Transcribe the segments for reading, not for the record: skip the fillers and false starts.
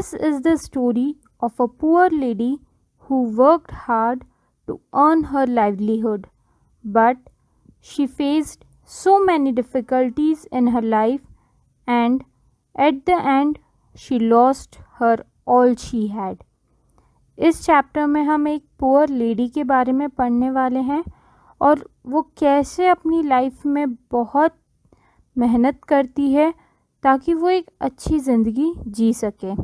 This is the story of a poor lady who worked hard to earn her livelihood, but she faced so many difficulties in her life, and at the end she lost her all she had. इस chapter में हम एक poor lady के बारे में पढ़ने वाले हैं और वो कैसे अपनी लाइफ में बहुत मेहनत करती है ताकि वो एक अच्छी ज़िंदगी जी सके,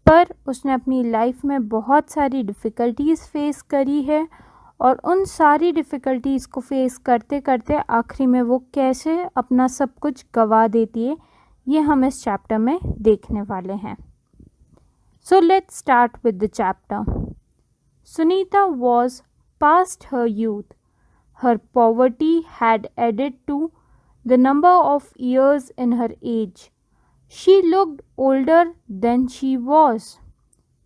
पर उसने अपनी लाइफ में बहुत सारी डिफ़िकल्टीज़ फेस करी है और उन सारी डिफ़िकल्टीज़ को फेस करते करते आखिरी में वो कैसे अपना सब कुछ गंवा देती है, ये हम इस चैप्टर में देखने वाले हैं. So let's start with the chapter. Sunita was past her youth. Her poverty had added to the number of years in her age. She looked older than she was.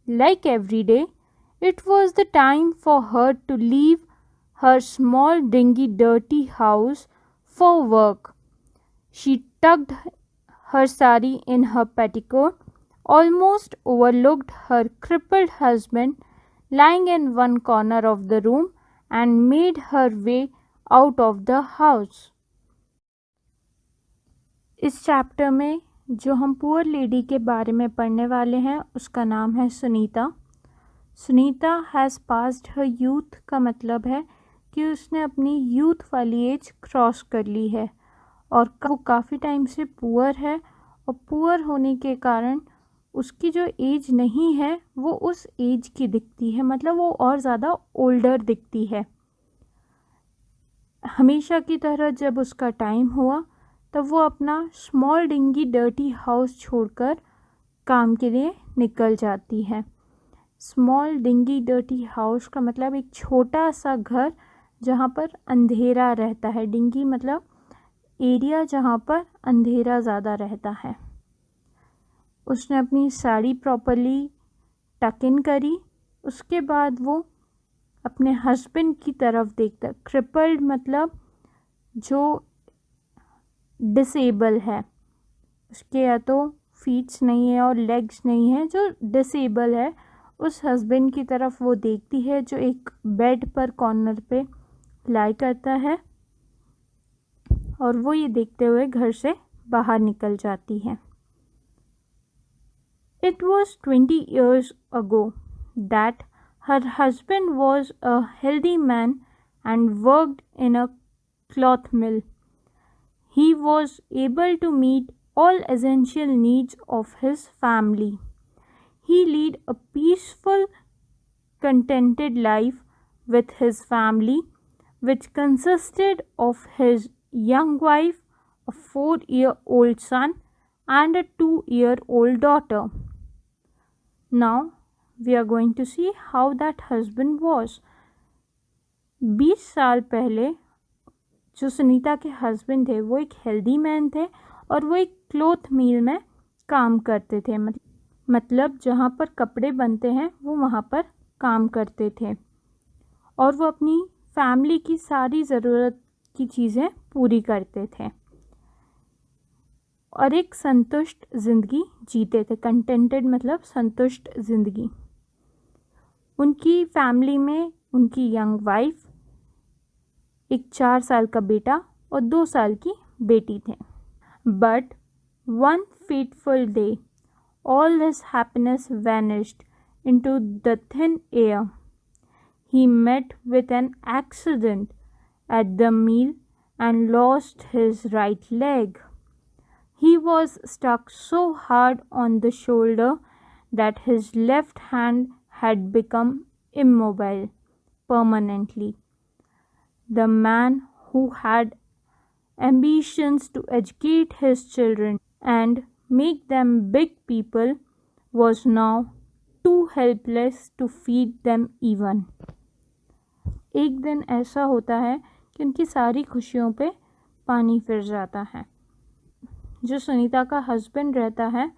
Like every day, it was the time for her to leave her small dingy dirty house for work. She tucked her sari in her petticoat, almost overlooked her crippled husband lying in one corner of the room, and made her way out of the house. इस chapter में जो हम poor lady के बारे में पढ़ने वाले हैं उसका नाम है Sunita. Sunita has passed her youth का मतलब है कि उसने अपनी यूथ वाली एज क्रॉस कर ली है और वो काफ़ी टाइम से पुअर है और पुअर होने के कारण उसकी जो एज नहीं है वो उस एज की दिखती है, मतलब वो और ज़्यादा ओल्डर दिखती है. हमेशा की तरह जब उसका टाइम हुआ तब वो अपना स्मॉल डिंगी डर्टी हाउस छोड़कर काम के लिए निकल जाती है. स्मॉल डिंगी डर्टी हाउस का मतलब एक छोटा सा घर जहाँ पर अंधेरा रहता है. डिंगी मतलब एरिया जहाँ पर अंधेरा ज़्यादा रहता है. उसने अपनी साड़ी प्रॉपरली टक इन करी. उसके बाद वो अपने हस्बैंड की तरफ देखता. क्रिपल्ड मतलब जो डिसेबल है, उसके या तो फीट्स नहीं है और लेग्स नहीं है, जो डिसेबल है उस हस्बैंड की तरफ वो देखती है जो एक बेड पर कॉर्नर पे लाई करता है और वो ये देखते हुए घर से बाहर निकल जाती है. It was 20 years ago that her husband was a healthy man and worked in a cloth mill. He was able to meet all essential needs of his family. He led a peaceful, contented life with his family, which consisted of his young wife, a 4-year-old son, and a 2-year-old daughter. Now we are going to see how that husband was. 20 साल पहले जो सुनीता के husband थे वो एक healthy man थे और वो एक क्लॉथ मिल में काम करते थे. मतलब जहाँ पर कपड़े बनते हैं वो वहाँ पर काम करते थे और वो अपनी फैमिली की सारी ज़रूरत की चीज़ें पूरी करते थे और एक संतुष्ट ज़िंदगी जीते थे. कंटेंटेड मतलब संतुष्ट ज़िंदगी. उनकी फैमिली में उनकी यंग वाइफ, एक 4 साल का बेटा और 2 साल की बेटी थे. But one fateful day all his happiness vanished into the thin air. He met with an accident at the mill and lost his right leg. He was stuck so hard on the shoulder that his left hand had become immobile permanently. The man who had ambitions to educate his children and make them big people was now too helpless to feed them even. एक दिन ऐसा होता है कि उनकी सारी खुशियों पे पानी फिर जाता है. जो सुनीता का हस्बैंड रहता है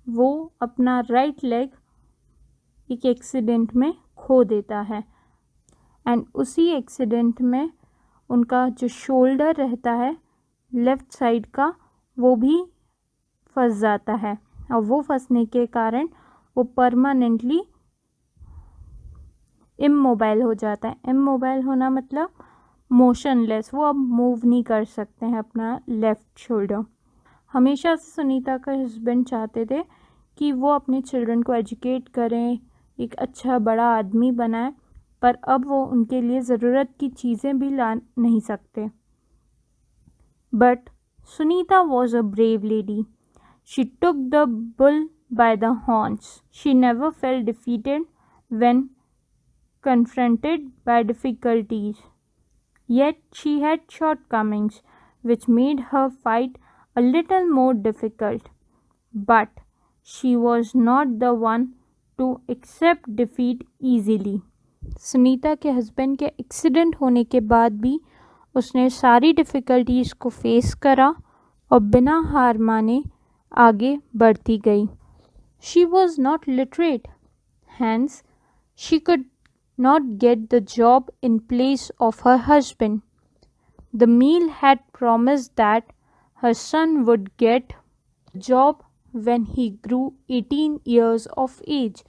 वो अपना राइट लेग एक एक्सीडेंट में खो देता है एंड उसी एक्सीडेंट में उनका जो शोल्डर रहता है लेफ़्ट साइड का वो भी फंस जाता है. और वो फंसने के कारण वो परमानेंटली इमोबाइल हो जाता है। इमोबाइल होना मतलब मोशनलेस, वो अब मूव नहीं कर सकते हैं अपना लेफ़्ट शोल्डर। हमेशा से सुनीता का हस्बैंड चाहते थे कि वो अपने चिल्ड्रन को एजुकेट करें, एक अच्छा बड़ा आदमी बनाए, पर अब वो उनके लिए ज़रूरत की चीज़ें भी ला नहीं सकते। But Sunita was a brave lady. She took the bull by the horns. She never felt defeated when confronted by difficulties. Yet she had shortcomings which made her fight a little more difficult. But she was not the one to accept defeat easily. Sunita के husband के accident होने के बाद भी उसने सारी difficulties को face करा और बिना हार माने आगे बढ़ती गई. She was not literate, hence she could not get the job in place of her husband. The mill had promised that her son would get a job when he grew 18 years of age,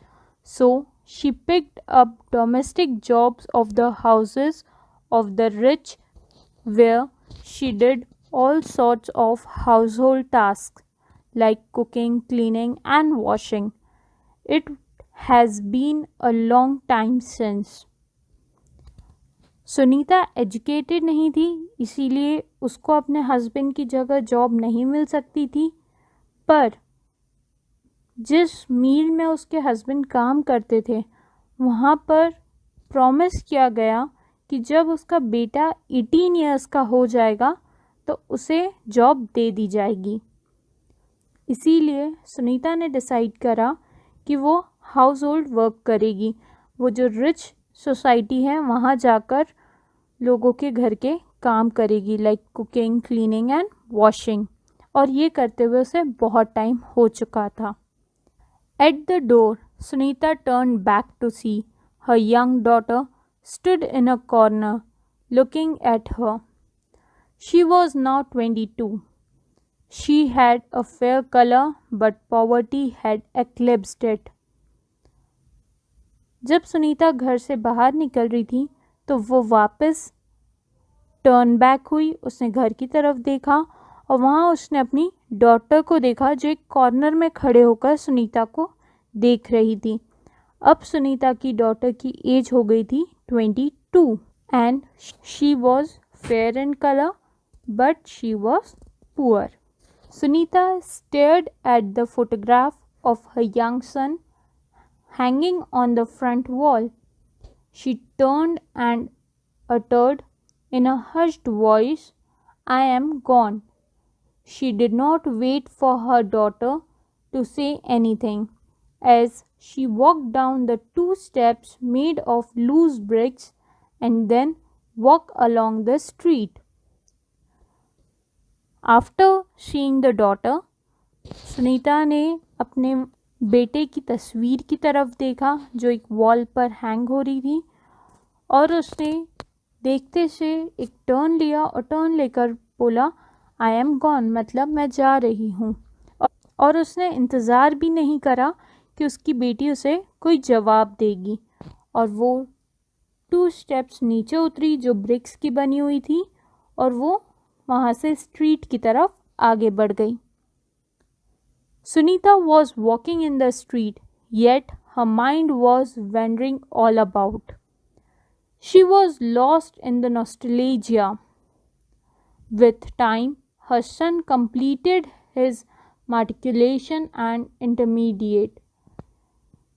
so she picked up domestic jobs of the houses of the rich, where she did all sorts of household tasks like cooking, cleaning, and washing. It has been a long time since. Sunita educated नहीं थी, इसीलिए उसको अपने husband की जगह job नहीं मिल सकती थी, पर जिस मील में उसके हस्बैंड काम करते थे वहाँ पर प्रॉमिस किया गया कि जब उसका बेटा 18 इयर्स का हो जाएगा तो उसे जॉब दे दी जाएगी. इसीलिए सुनीता ने डिसाइड करा कि वो हाउस होल्ड वर्क करेगी. वो जो रिच सोसाइटी है वहाँ जाकर लोगों के घर के काम करेगी, like cooking, cleaning and washing. और ये करते हुए उसे बहुत टाइम हो चुका था. At the door Sunita turn back to see her young daughter stood in a corner looking at her. She was now 22. She had a fair color, but poverty had eclipsed it. जब सुनीता घर से बाहर निकल रही थी तो वो वापस टर्न बैक हुई. उसने घर की तरफ देखा और वहाँ उसने अपनी डॉटर को देखा जो एक कॉर्नर में खड़े होकर सुनीता को देख रही थी. अब सुनीता की डॉटर की एज हो गई थी 22 and she was fair in colour but she was poor. Sunita stared at the photograph of her young son hanging on the front wall. She turned and uttered in a hushed voice, "I am gone." She did not wait for her daughter to say anything, as she walked down the 2 steps made of loose bricks and then walked along the street. After seeing the daughter, Sunita ने अपने बेटे की तस्वीर की तरफ देखा जो एक वॉल पर हैंग हो रही थी, और उसने देखते से एक टर्न लिया और टर्न लेकर बोला, आई एम गॉन, मतलब मैं जा रही हूँ. और उसने इंतज़ार भी नहीं करा कि उसकी बेटी उसे कोई जवाब देगी, और वो 2 स्टेप्स नीचे उतरी जो ब्रिक्स की बनी हुई थी और वो वहाँ से स्ट्रीट की तरफ आगे बढ़ गई. Sunita was walking in the street, yet her mind was wandering all about. She was lost in the nostalgia. With time, her son completed his matriculation and intermediate.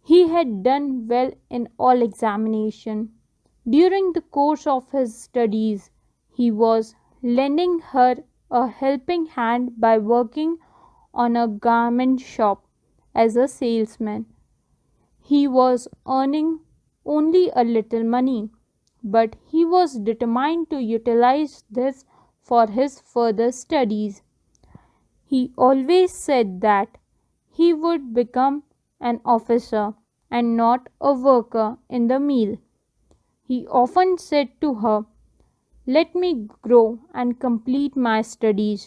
He had done well in all examination. During the course of his studies, he was lending her a helping hand by working on a garment shop as a salesman. He was earning only a little money, but he was determined to utilize this for his further studies. He always said that he would become an officer and not a worker in the mill. He often said to her, "Let me grow and complete my studies.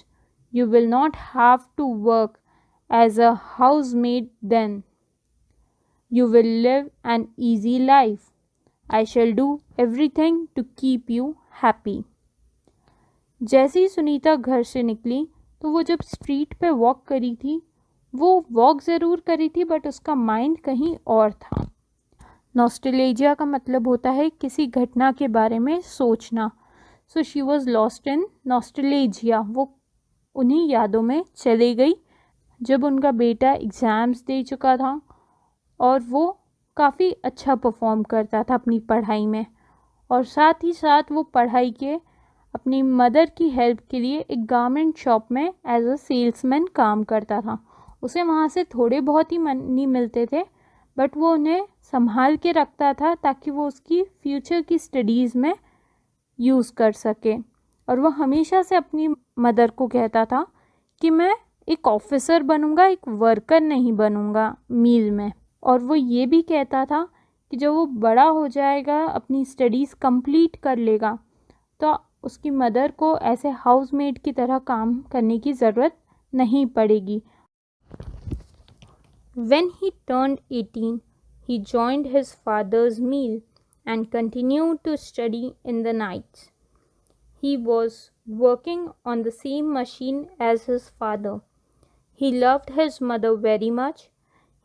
You will not have to work as a housemaid then. You will live an easy life. I shall do everything to keep you happy. जैसे ही सुनीता घर से निकली तो वो जब street पे walk करी थी, वो वॉक ज़रूर करी थी बट उसका माइंड कहीं और था। नॉस्टैल्जिया का मतलब होता है किसी घटना के बारे में सोचना। So she was lost in nostalgia. वो उन्हीं यादों में चली गई जब उनका बेटा एग्ज़ाम्स दे चुका था और वो काफ़ी अच्छा परफॉर्म करता था अपनी पढ़ाई में, और साथ ही साथ वो पढ़ाई के अपनी मदर की हेल्प के लिए एक गारमेंट शॉप में एज अ सेल्समैन काम करता था। उसे वहाँ से थोड़े बहुत ही मनी मिलते थे बट वो उन्हें संभाल के रखता था ताकि वो उसकी फ्यूचर की स्टडीज़ में यूज़ कर सके। और वो हमेशा से अपनी मदर को कहता था कि मैं एक ऑफिसर बनूंगा, एक वर्कर नहीं बनूंगा मील में। और वो ये भी कहता था कि जब वो बड़ा हो जाएगा, अपनी स्टडीज़ कंप्लीट कर लेगा, तो उसकी मदर को ऐसे हाउसमेड की तरह काम करने की ज़रूरत नहीं पड़ेगी। When he turned 18, he joined his father's mill and continued to study in the nights. He was working on the same machine as his father. He loved his mother very much.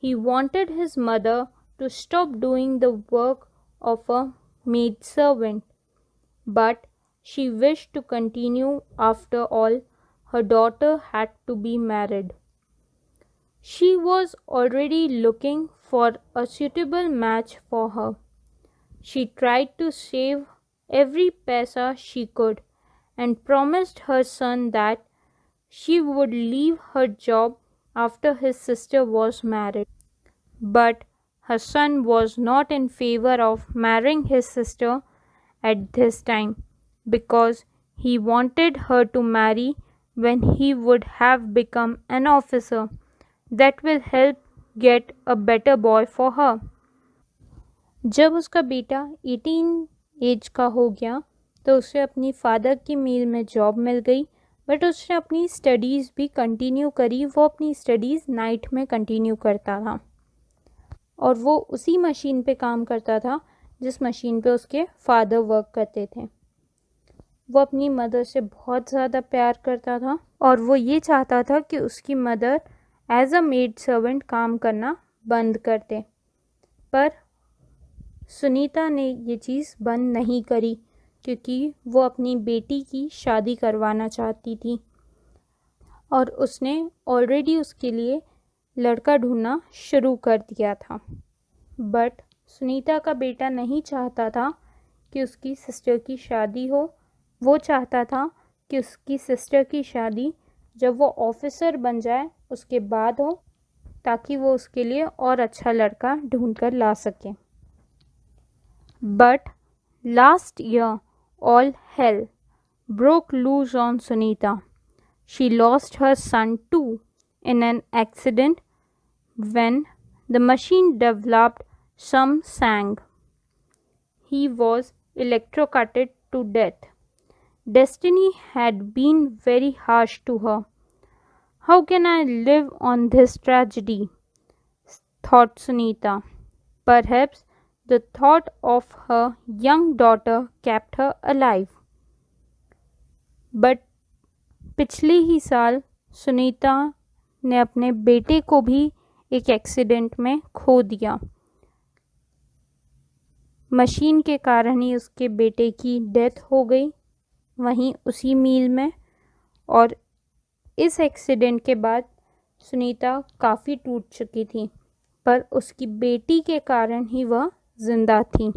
He wanted his mother to stop doing the work of a maidservant, but she wished to continue. After all, her daughter had to be married. She was already looking for a suitable match for her. She tried to save every paisa she could and promised her son that she would leave her job after his sister was married. But her son was not in favor of marrying his sister at this time because he wanted her to marry when he would have become an officer. That will help get a better boy for her. जब उसका बेटा 18 as का हो गया तो उसे अपनी father की मिल में जॉब मिल गई, बट उसने अपनी स्टडीज़ भी कंटिन्यू करी। वो अपनी स्टडीज़ नाइट में कंटिन्यू करता था और वो उसी मशीन पे काम करता था जिस मशीन पे उसके फादर वर्क करते थे। वो अपनी मदर से बहुत ज़्यादा प्यार करता था और वो ये चाहता था कि उसकी mother as a maid servant काम करना बंद कर दे, पर सुनीता ने ये चीज़ बंद नहीं करी क्योंकि वो अपनी बेटी की शादी करवाना चाहती थी और उसने ऑलरेडी उसके लिए लड़का ढूंढना शुरू कर दिया था। बट सुनीता का बेटा नहीं चाहता था कि उसकी सिस्टर की शादी हो। वो चाहता था कि उसकी सिस्टर की शादी जब वो ऑफिसर बन जाए उसके बाद हो, ताकि वो उसके लिए और अच्छा लड़का ढूंढ कर ला सके। But last year all hello broke loose on Sunita. She lost her son too in an accident when the machine developed some sang. He was electrocuted to death. Destiny had been very harsh to her. How can I live on this tragedy? Thought Sunita. Perhaps the thought of her young daughter kept her alive. But पिछले ही साल सुनीता ने अपने बेटे को भी एक accident में खो दिया। मशीन के कारण ही उसके बेटे की डेथ हो गई वहीं उसी मील में, और इस एक्सीडेंट के बाद सुनीता काफ़ी टूट चुकी थी, पर उसकी बेटी के कारण ही वह जिंदा थी।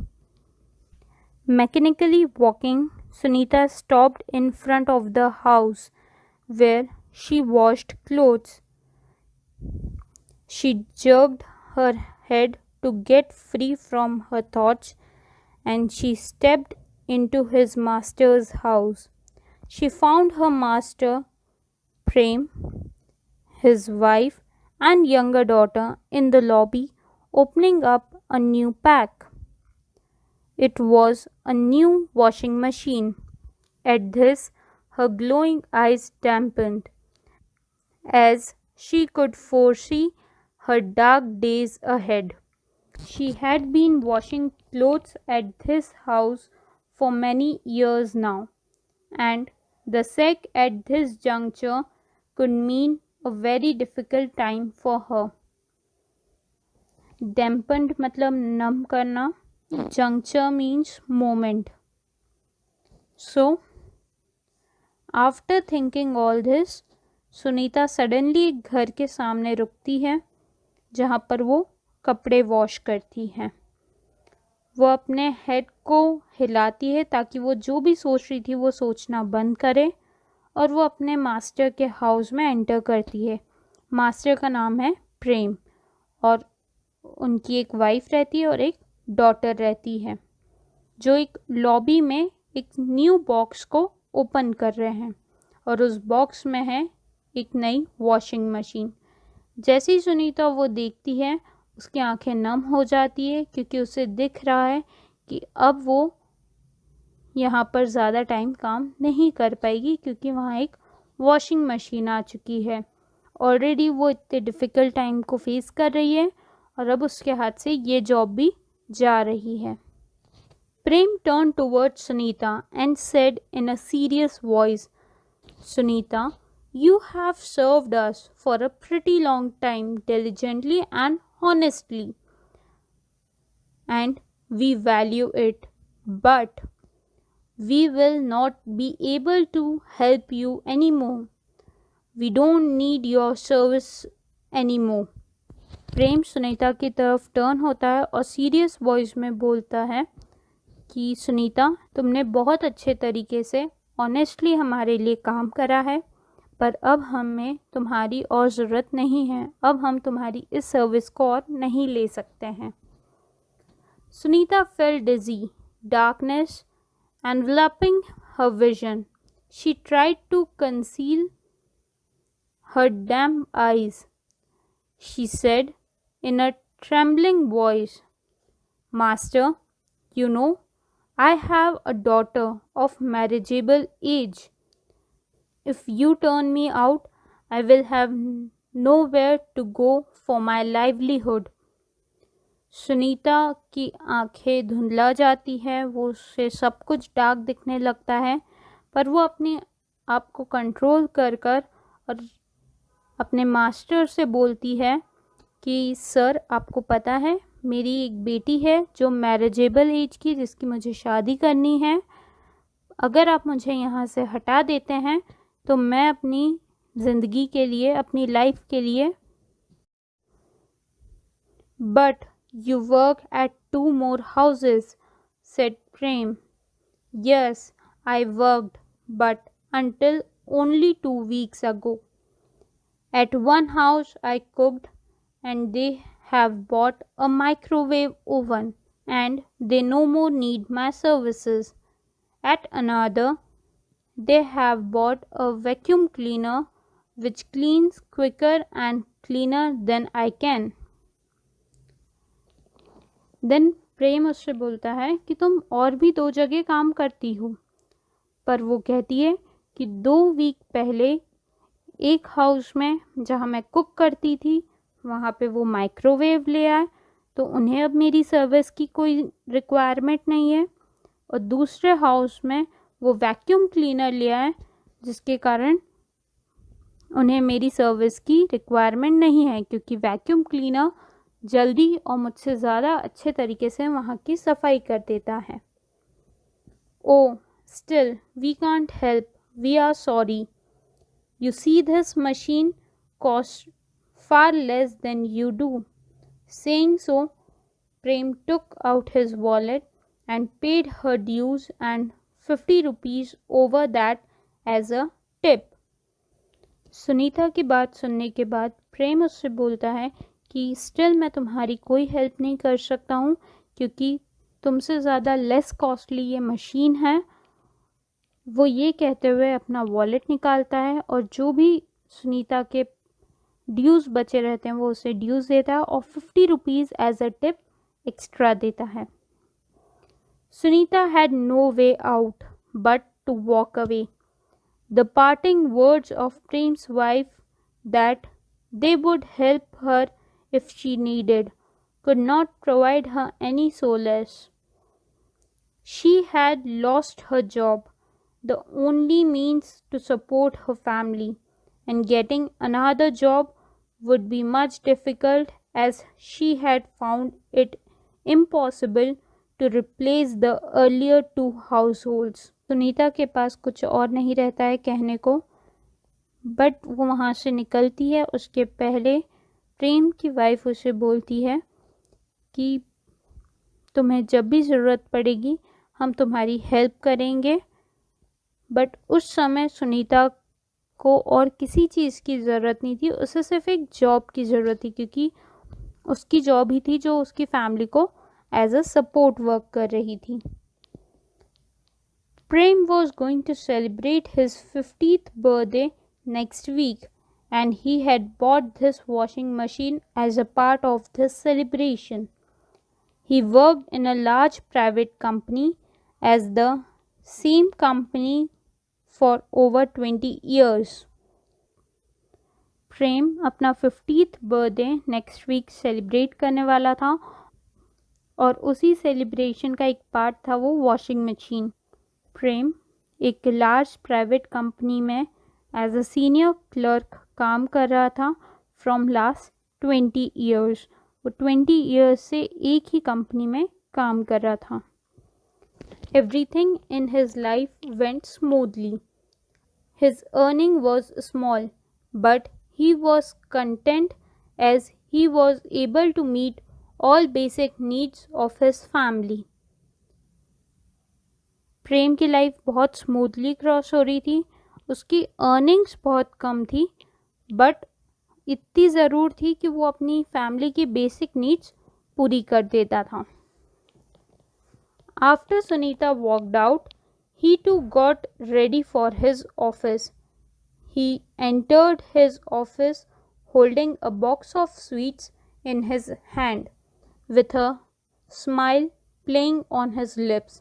Mechanically walking, Sunita stopped in front of the house where she washed clothes. She jerked her head to get free from her thoughts and she stepped into his master's house. She found her master, Prem, his wife, and younger daughter in the lobby opening up a new pack. It was a new washing machine. At this, her glowing eyes dampened as she could foresee her dark days ahead. She had been washing clothes at this house for many years now, and the sack at this juncture could mean a very difficult time for her. Dampened मतलब नम करना, juncture means moment. So, after thinking all this, Sunita suddenly एक घर के सामने रुकती है जहाँ पर वो कपड़े वॉश करती है। वो अपने हेड को हिलाती है ताकि वो जो भी सोच रही थी वो सोचना बंद करे, और वो अपने मास्टर के हाउस में एंटर करती है। मास्टर का नाम है प्रेम, और उनकी एक वाइफ रहती है और एक डॉटर रहती है, जो एक लॉबी में एक न्यू बॉक्स को ओपन कर रहे हैं, और उस बॉक्स में है एक नई वॉशिंग मशीन। जैसे ही सुनीता वो देखती है, उसकी आंखें नम हो जाती है, क्योंकि उसे दिख रहा है कि अब वो यहाँ पर ज़्यादा टाइम काम नहीं कर पाएगी, क्योंकि वहाँ एक वॉशिंग मशीन आ चुकी है। ऑलरेडी वो इतने डिफ़िकल्ट टाइम को फेस कर रही है, और अब उसके हाथ से ये जॉब भी जा रही है। Prem turned towards Sunita and said in a serious voice, Sunita, you have served us for a pretty long time diligently and honestly, and we value it, but we will not be able to help you anymore. We don't need your service anymore. प्रेम सुनीता की तरफ turn होता है और serious voice में बोलता है कि सुनीता, तुमने बहुत अच्छे तरीके से ऑनेस्टली हमारे लिए काम करा है, पर अब हमें तुम्हारी और ज़रूरत नहीं है। अब हम तुम्हारी इस सर्विस को और नहीं ले सकते हैं। Sunita felt digi, darkness enveloping her vision. She tried to conceal her damp eyes. She said in a trembling voice, Master, you know, I have a daughter of marriageable age. If you turn me out, I will have nowhere to go for my livelihood. Sunita की आंखें धुंधला जाती है, वो उसे सब कुछ dark दिखने लगता है, पर वो अपने आप को कंट्रोल कर और अपने मास्टर से बोलती है कि सर, आपको पता है मेरी एक बेटी है जो मैरिजेबल एज की, जिसकी मुझे शादी करनी है। अगर आप मुझे यहाँ से हटा देते हैं तो मैं अपनी ज़िंदगी के लिए, अपनी लाइफ के लिए but You work at 2 more houses, said Prem. Yes, I worked, but until only 2 weeks ago. At one house I cooked, and they have bought a microwave oven, and they no more need my services. At another, they have bought a vacuum cleaner, which cleans quicker and cleaner than I can. Then Prem उससे बोलता है कि तुम और भी 2 जगह काम करती हो, पर वो कहती है कि 2 वीक पहले एक हाउस में जहाँ मैं कुक करती थी वहाँ पे वो माइक्रोवेव ले आए, तो उन्हें अब मेरी सर्विस की कोई रिक्वायरमेंट नहीं है, और दूसरे हाउस में वो वैक्यूम क्लीनर ले आए, जिसके कारण उन्हें मेरी सर्विस की रिक्वायरमेंट नहीं है, क्योंकि वैक्यूम क्लीनर जल्दी और मुझसे ज़्यादा अच्छे तरीके से वहाँ की सफाई कर देता है। Oh still we can't help, we are sorry. You see this machine cost far less than you do. Saying so, Prem took out his wallet and paid her dues and 50 rupees over that as a tip. Sunita की बात सुनने के बाद प्रेम उससे बोलता है कि still मैं तुम्हारी कोई हेल्प नहीं कर सकता हूँ, क्योंकि तुमसे ज़्यादा लेस कॉस्टली ये मशीन है। वो ये कहते हुए अपना वॉलेट निकालता है, और जो भी सुनीता के ड्यूज़ बचे रहते हैं वो उसे ड्यूज़ देता है, और 50 rupees as a tip extra देता है। Sunita had no way out but to walk away. The parting words of Prem's wife that They would help her if she needed, could not provide her any solace. She had lost her job, the only means to support her family, and getting another job would be much difficult as she had found it impossible to replace the earlier two households. Sunita के पास कुछ और नहीं रहता है कहने को, but वो वहाँ से निकलती है। उसके पहले प्रेम की वाइफ उसे बोलती है कि तुम्हें जब भी ज़रूरत पड़ेगी हम तुम्हारी हेल्प करेंगे। बट उस समय सुनीता को और किसी चीज़ की ज़रूरत नहीं थी, उसे सिर्फ एक जॉब की ज़रूरत थी, क्योंकि उसकी जॉब ही थी जो उसकी फैमिली को एज अ सपोर्ट वर्क कर रही थी। Prem was going to celebrate his 50th birthday next week, and he had bought this washing machine as a part of this celebration. He worked in a large private company as the same company for over 20 years. प्रेम अपना 50th birthday next week celebrate करने वाला था और उसी celebration का एक part था वो वॉशिंग मशीन। प्रेम एक लार्ज प्राइवेट कंपनी में एज अ सीनियर क्लर्क काम कर रहा था फ्रॉम लास्ट 20 ईयर्स। वो 20 ईयर्स से एक ही कंपनी में काम कर रहा था। Everything in his life went smoothly. His earning was small but he was content as he was able to meet all basic needs of his family. Prem की life बहुत स्मूथली क्रॉस हो रही थी। उसकी अर्निंग्स बहुत कम थी बट इतनी ज़रूर थी कि वो अपनी फैमिली की बेसिक नीड्स पूरी कर देता था। After Sunita walked out, he too got ready for his office. He entered his office holding a box of sweets in his hand with a smile playing on his lips.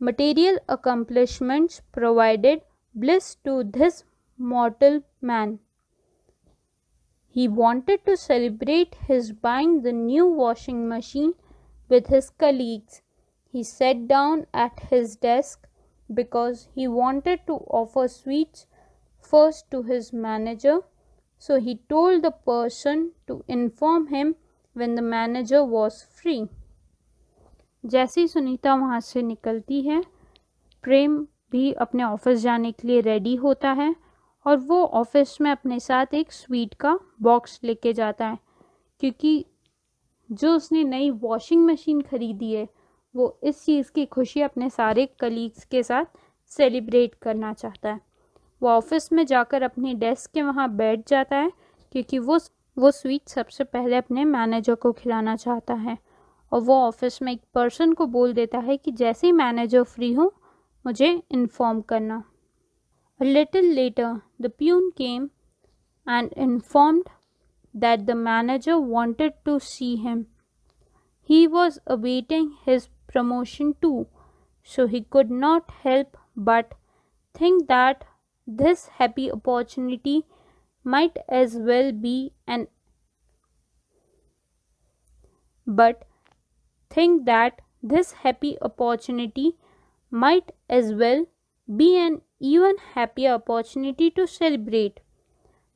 Material accomplishments provided bliss to this mortal man. He wanted to celebrate his buying the new washing machine with his colleagues. He sat down at his desk because he wanted to offer sweets first to his manager, so he told the person to inform him when the manager was free. जैसी सुनीता वहाँ से निकलती है, प्रेम भी अपने office जाने के लिए रेडी होता है और वो ऑफिस में अपने साथ एक स्वीट का बॉक्स लेके जाता है, क्योंकि जो उसने नई वॉशिंग मशीन खरीदी है वो इस चीज़ की खुशी अपने सारे कलीग्स के साथ सेलिब्रेट करना चाहता है। वो ऑफिस में जाकर अपनी डेस्क के वहाँ बैठ जाता है क्योंकि वो स्वीट सबसे पहले अपने मैनेजर को खिलाना चाहता है और वो ऑफिस में एक पर्सन को बोल देता है कि जैसे ही मैनेजर फ्री हो मुझे इन्फॉर्म करना। A little later, the peon came and informed that the manager wanted to see him. He was awaiting his promotion too, so he could not help but think that this happy opportunity might as well be an even happier opportunity to celebrate.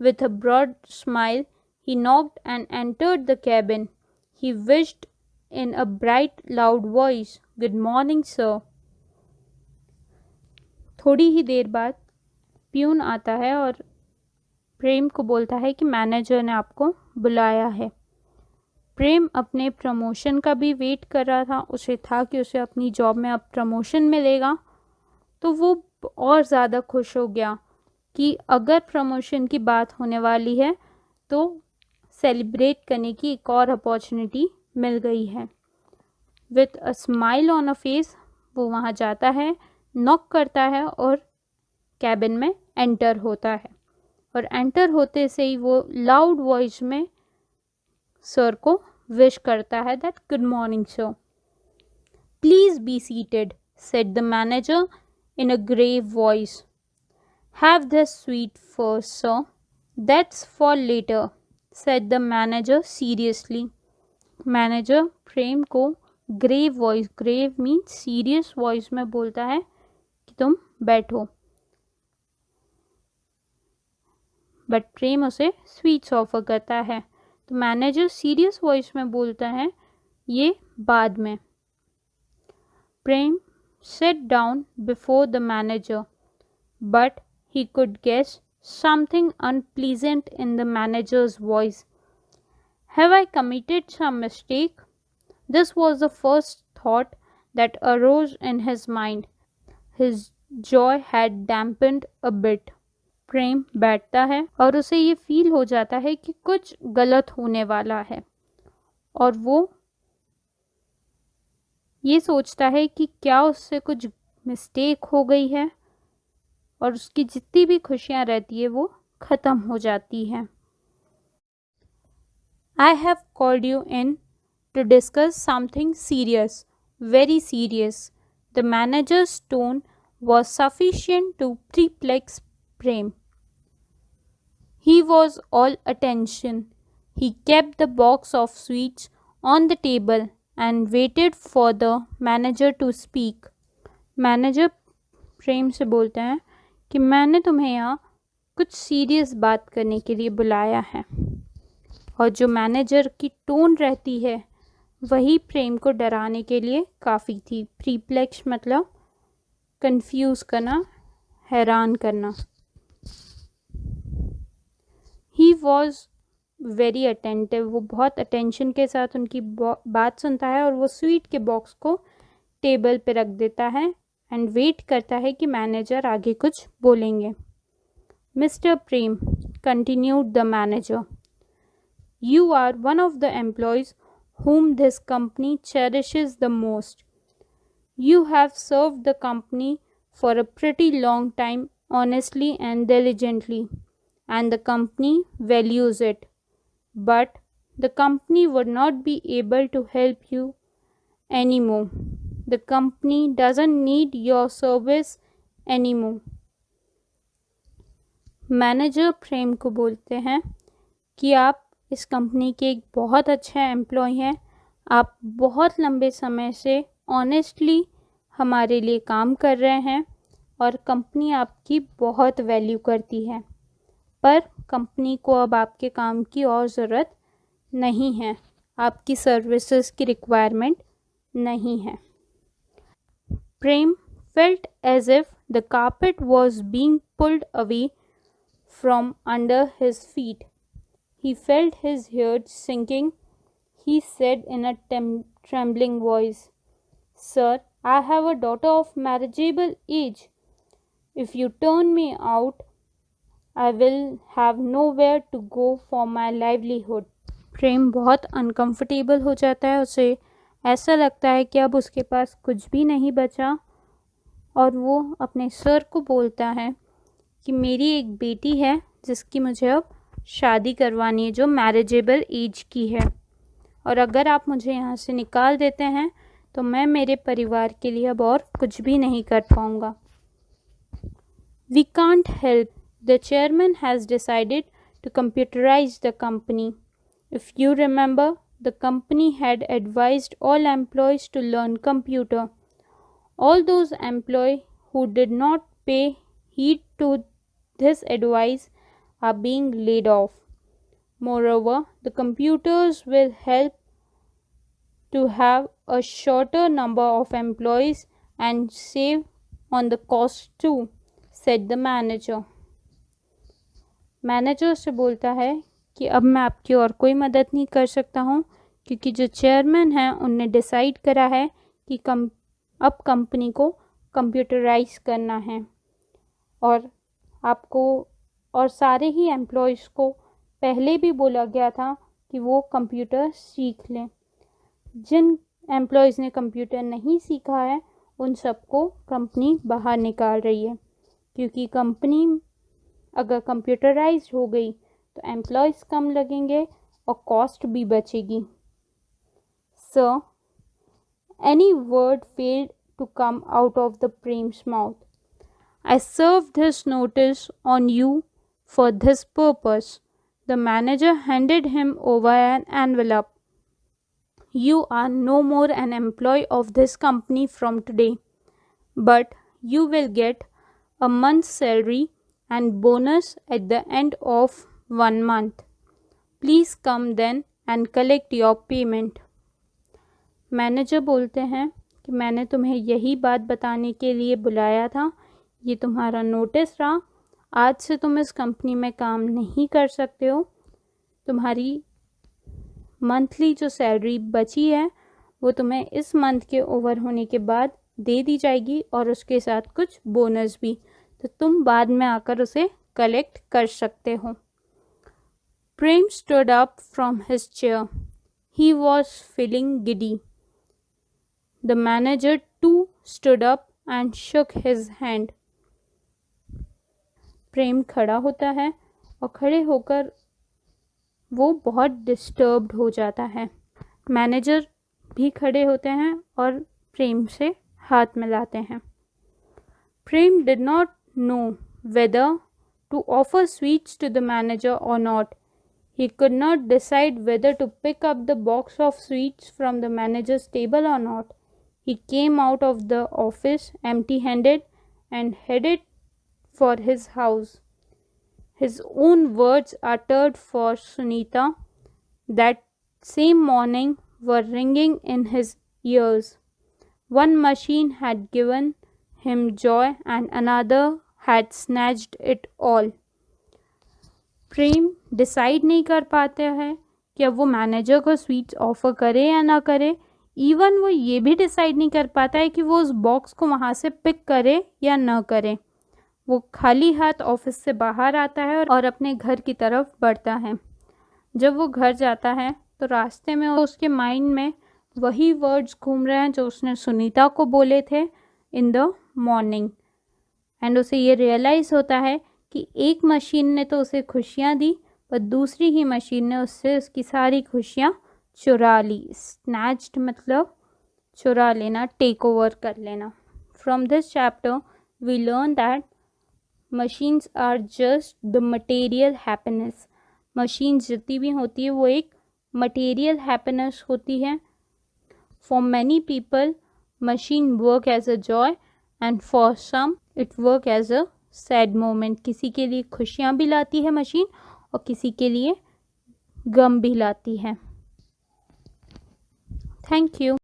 With a broad smile, he knocked and entered the cabin. He wished in a bright, loud voice, "Good morning, sir." थोड़ी ही देर बाद peon आता है और प्रेम को बोलता है कि manager ने आपको बुलाया है। प्रेम अपने प्रमोशन का भी वेट कर रहा था। उसे था कि उसे अपनी जॉब में अब प्रमोशन मिलेगा, तो वो और ज़्यादा खुश हो गया कि अगर प्रमोशन की बात होने वाली है तो सेलिब्रेट करने की एक और अपॉर्चुनिटी मिल गई है। With a smile on a face वो वहाँ जाता है, नॉक करता है और कैबिन में एंटर होता है और एंटर होते से ही वो लाउड वॉइस में सर को विश करता है that good morning sir. Please be seated, said the manager in a grave voice. Have this sweet first, sir. That's for later, said the manager seriously. Manager Prem को grave means serious voice में बोलता है कि तुम बैठो, but प्रेम उसे sweets offer करता है। तो मैनेजर सीरियस वॉइस में बोलता है ये बाद में। प्रेम sat down before the manager, but he could guess something unpleasant in the manager's voice. Have I committed some mistake? This was the first thought that arose in his mind. His joy had dampened a bit. प्रेम बैठता है और उसे ये feel हो जाता है कि कुछ गलत होने वाला है, और वो ये सोचता है कि क्या उससे कुछ मिस्टेक हो गई है, और उसकी जितनी भी खुशियाँ रहती है वो ख़त्म हो जाती हैं। I have called you in to discuss something serious, very serious. The manager's tone was sufficient to perplex Prem. He was all attention. He kept the box of sweets on the table and waited for the manager to speak. Manager Prem से बोलते हैं कि मैंने तुम्हें यहाँ कुछ serious बात करने के लिए बुलाया है, और जो मैनेजर की टोन रहती है वही प्रेम को डराने के लिए काफ़ी थी। प्रीप्लेक्स मतलब कंफ्यूज करना, हैरान करना। ही वॉज वेरी अटेंटिव, वो बहुत अटेंशन के साथ उनकी बात सुनता है, और वो स्वीट के बॉक्स को टेबल पे रख देता है एंड वेट करता है कि मैनेजर आगे कुछ बोलेंगे। Mister Prem, continued the manager, you are one of the employees whom this company cherishes the most. You have served the company for a pretty long time honestly and diligently, and the company values it. But the company would not be able to help you anymore. The company doesn't need your service anymore. Manager Prem को बोलते हैं कि आप इस company के एक बहुत अच्छे एम्प्लॉय हैं, आप बहुत लंबे समय से ऑनेस्टली हमारे लिए काम कर रहे हैं, और कंपनी आपकी बहुत वैल्यू करती है, पर कंपनी को अब आपके काम की और ज़रूरत नहीं है, आपकी सर्विसेज की रिक्वायरमेंट नहीं है। प्रेम felt as if the carpet was being pulled away from under his feet. He felt his heart sinking. He said in a trembling voice, "Sir, I have a daughter of marriageable age. If you turn me out, I will have nowhere to go for my livelihood." प्रेम बहुत uncomfortable हो जाता है, उसे ऐसा लगता है कि अब उसके पास कुछ भी नहीं बचा, और वो अपने सर को बोलता है कि मेरी एक बेटी है जिसकी मुझे अब शादी करवानी है, जो मैरिजेबल एज की है, और अगर आप मुझे यहाँ से निकाल देते हैं तो मैं मेरे परिवार के लिए अब और कुछ भी नहीं कर पाऊँगा। We can't help, the chairman has decided to computerize the company. If you remember, the company had advised all employees to learn computer. All those employees who did not pay heed to this advice are being laid off. Moreover, the computers will help to have a shorter number of employees and save on the cost too, said the manager. Manager से बोलता है कि अब मैं आपकी और कोई मदद नहीं कर सकता हूँ, क्योंकि जो चेयरमैन हैं उनने डिसाइड करा है कि अब कंपनी को कंप्यूटराइज करना है, और आपको और सारे ही एम्प्लॉयज़ को पहले भी बोला गया था कि वो कंप्यूटर सीख लें। जिन एम्प्लॉयज़ ने कंप्यूटर नहीं सीखा है उन सबको कंपनी बाहर निकाल रही है, क्योंकि कंपनी अगर कंप्यूटराइज हो गई तो एम्प्लॉयज़ कम लगेंगे और कॉस्ट भी बचेगी। Sir, any word failed to come out of the Prem's mouth. I served this notice on you For this purpose, the manager handed him over an envelope. You are no more an employee of this company from today, but you will get a month's salary and bonus at the end of 1 month. Please come then and collect your payment. Manager बोलते हैं कि मैंने तुम्हें यही बात बताने के लिए बुलाया था, ये तुम्हारा नोटिस रहा, आज से तुम इस कंपनी में काम नहीं कर सकते हो, तुम्हारी मंथली जो सैलरी बची है वो तुम्हें इस मंथ के ओवर होने के बाद दे दी जाएगी और उसके साथ कुछ बोनस भी, तो तुम बाद में आकर उसे कलेक्ट कर सकते हो. प्रेम stood up from his chair. He was feeling giddy. The manager too stood up and shook his hand. प्रेम खड़ा होता है और खड़े होकर वो बहुत डिस्टर्ब्ड हो जाता है. मैनेजर भी खड़े होते हैं और प्रेम से हाथ मिलाते हैं. प्रेम did not know whether to offer sweets to the manager or not. He could not decide whether to pick up the box of sweets from the manager's table or not. He came out of the office empty-handed and headed for his house. His own words uttered for Sunita that same morning were ringing in his ears. One machine had given him joy and another had snatched it all. Prem decide नहीं कर पाते हैं कि अब वो manager को sweets offer करे या ना करे. इवन वो ये भी डिसाइड नहीं कर पाता है कि वो उस बॉक्स को वहाँ से पिक करे या ना करे. वो खाली हाथ ऑफिस से बाहर आता है और अपने घर की तरफ बढ़ता है. जब वो घर जाता है तो रास्ते में उसके माइंड में वही वर्ड्स घूम रहे हैं जो उसने सुनीता को बोले थे इन द मॉर्निंग. एंड उसे ये रियलाइज़ होता है कि एक मशीन ने तो उसे खुशियाँ दी पर दूसरी ही मशीन ने उससे उसकी सारी खुशियाँ चुरा ली. स्नैच्ड मतलब चुरा लेना, टेक ओवर कर लेना. From this chapter we learn that machines are just the material happiness. Machines जितनी भी होती है वो एक मटेरियल हैप्पीनेस होती है. For many people machine work as a joy and for some it work as a sad moment. किसी के लिए खुशियाँ भी लाती है मशीन और किसी के लिए गम भी लाती है. Thank you.